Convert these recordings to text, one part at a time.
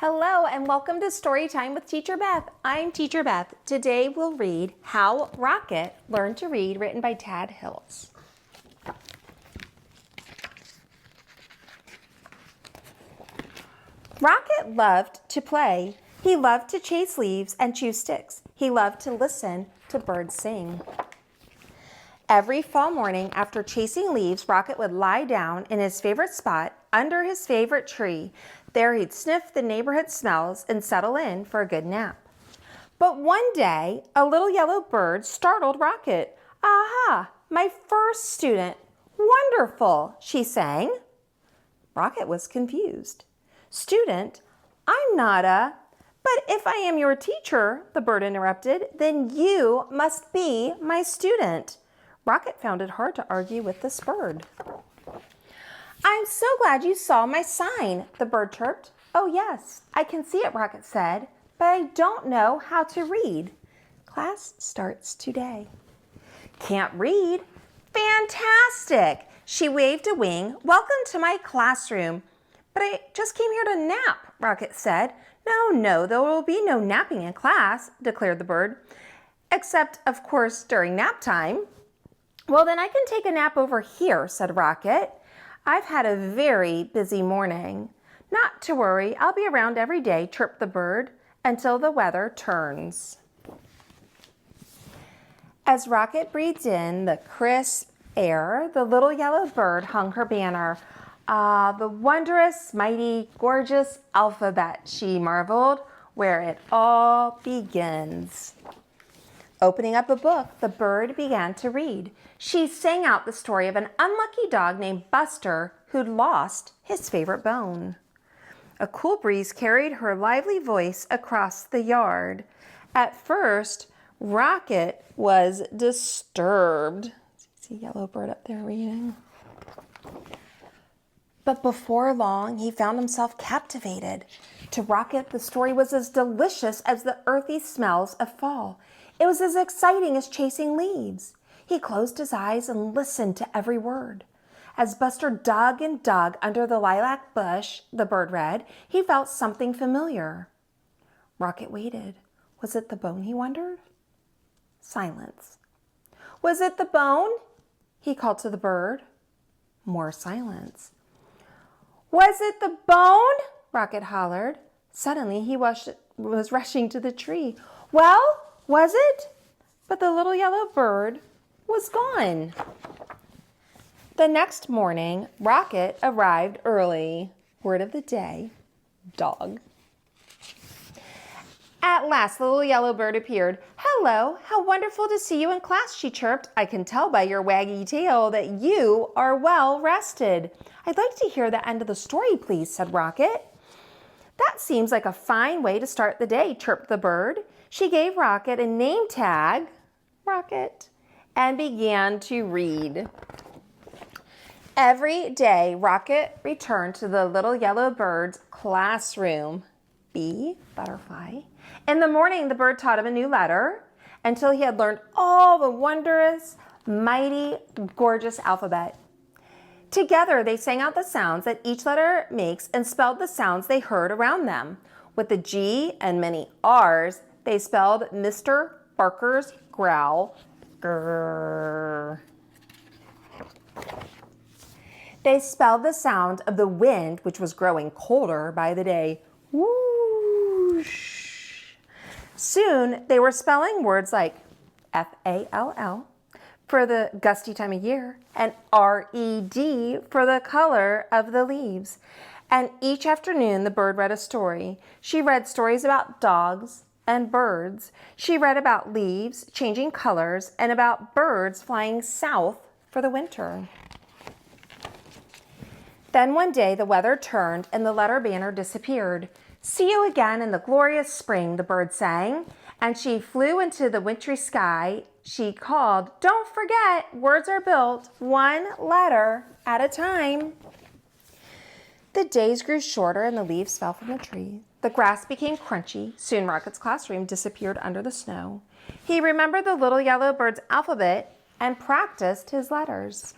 Hello and welcome to Storytime with Teacher Beth. I'm Teacher Beth. Today we'll read How Rocket Learned to Read, written by Tad Hills. Rocket loved to play. He loved to chase leaves and chew sticks. He loved to listen to birds sing. Every fall morning after chasing leaves, Rocket would lie down in his favorite spot under his favorite tree. There he'd sniff the neighborhood smells and settle in for a good nap. But one day, a little yellow bird startled Rocket. "Aha, my first student. Wonderful," she sang. Rocket was confused. "Student? I'm not a—" "But if I am your teacher," the bird interrupted, "then you must be my student." Rocket found it hard to argue with this bird. "I'm so glad you saw my sign," the bird chirped. "Oh yes, I can see it," Rocket said, "but I don't know how to read. Class starts today." "Can't read? Fantastic!" She waved a wing. "Welcome to my classroom." "But I just came here to nap," Rocket said. No, there will be no napping in class," declared the bird. "Except, of course, during nap time." "Well, then I can take a nap over here," said Rocket. "I've had a very busy morning." "Not to worry, I'll be around every day," chirped the bird, "until the weather turns." As Rocket breathed in the crisp air, the little yellow bird hung her banner. "Ah, the wondrous, mighty, gorgeous alphabet," she marveled, "where it all begins." Opening up a book, the bird began to read. She sang out the story of an unlucky dog named Buster who'd lost his favorite bone. A cool breeze carried her lively voice across the yard. At first, Rocket was disturbed. See Yellow Bird up there reading? But before long, he found himself captivated. To Rocket, the story was as delicious as the earthy smells of fall. It was as exciting as chasing leaves. He closed his eyes and listened to every word. As Buster dug and dug under the lilac bush, the bird read, he felt something familiar. Rocket waited. Was it the bone, he wondered? Silence. "Was it the bone?" he called to the bird. More silence. "Was it the bone?" Rocket hollered. Suddenly he was rushing to the tree. "Well, was it?" But the little yellow bird was gone. The next morning, Rocket arrived early. Word of the day, dog. At last, the little yellow bird appeared. "Hello, how wonderful to see you in class," she chirped. "I can tell by your waggy tail that you are well rested." "I'd like to hear the end of the story, please," said Rocket. "That seems like a fine way to start the day," chirped the bird. She gave Rocket a name tag, Rocket, and began to read. Every day, Rocket returned to the little yellow bird's classroom. B, butterfly. In the morning, the bird taught him a new letter until he had learned all the wondrous, mighty, gorgeous alphabet. Together, they sang out the sounds that each letter makes and spelled the sounds they heard around them. With the G and many R's, they spelled Mr. Barker's growl. Grrr. They spelled the sound of the wind, which was growing colder by the day. Whoosh. Soon, they were spelling words like FALL for the gusty time of year and RED for the color of the leaves. And each afternoon, the bird read a story. She read stories about dogs and birds. She read about leaves changing colors and about birds flying south for the winter. Then one day the weather turned and the letter banner disappeared. "See you again in the glorious spring," the bird sang, and she flew into the wintry sky. She called, "Don't forget, words are built one letter at a time." The days grew shorter and the leaves fell from the tree. The grass became crunchy. Soon Rocket's classroom disappeared under the snow. He remembered the little yellow bird's alphabet and practiced his letters.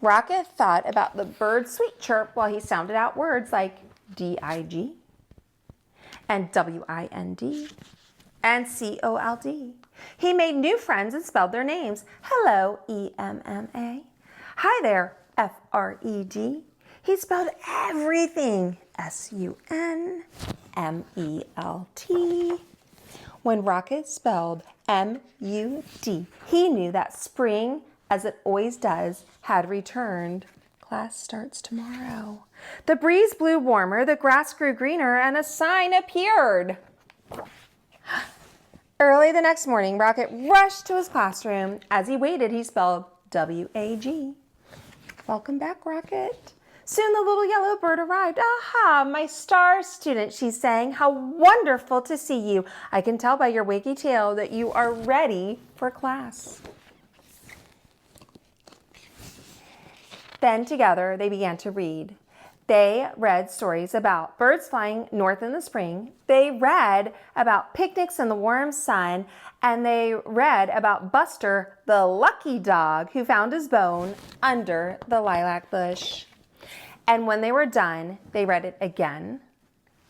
Rocket thought about the bird's sweet chirp while he sounded out words like D-I-G, and W-I-N-D, and C-O-L-D. He made new friends and spelled their names. Hello, E-M-M-A. Hi there, F-R-E-D. He spelled everything, S-U-N-M-E-L-T. When Rocket spelled M-U-D, he knew that spring, as it always does, had returned. Class starts tomorrow. The breeze blew warmer, the grass grew greener, and a sign appeared. Early the next morning, Rocket rushed to his classroom. As he waited, he spelled W-A-G. Welcome back, Rocket. Soon the little yellow bird arrived. Aha, my star student, she sang. How wonderful to see you. I can tell by your waggy tail that you are ready for class. Then together they began to read. They read stories about birds flying north in the spring. They read about picnics in the warm sun. And they read about Buster, the lucky dog who found his bone under the lilac bush. And when they were done, they read it again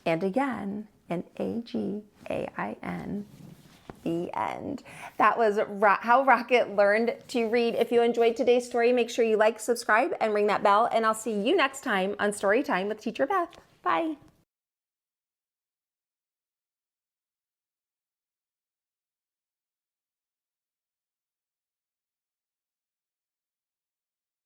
and again in A-G-A-I-N. The end. That was how Rocket learned to read. If you enjoyed today's story, make sure you like, subscribe, and ring that bell. And I'll see you next time on Storytime with Teacher Beth. Bye.